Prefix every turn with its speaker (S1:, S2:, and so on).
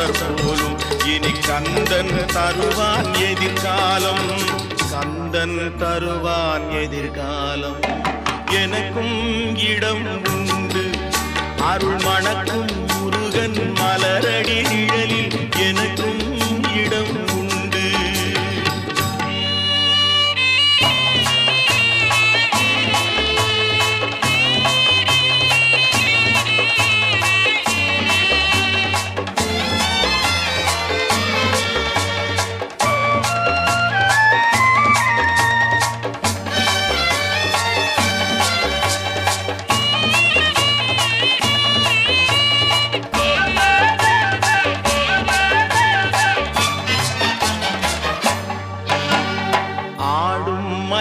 S1: சுடர் போலும் இனி கந்தன் தருவான் எதிர்காலம். கந்தன் தருவான் எதிர்காலம். எனக்கும் இடம் உண்டு அருள் மணக்கும் முருகன் மலரடி நிழல்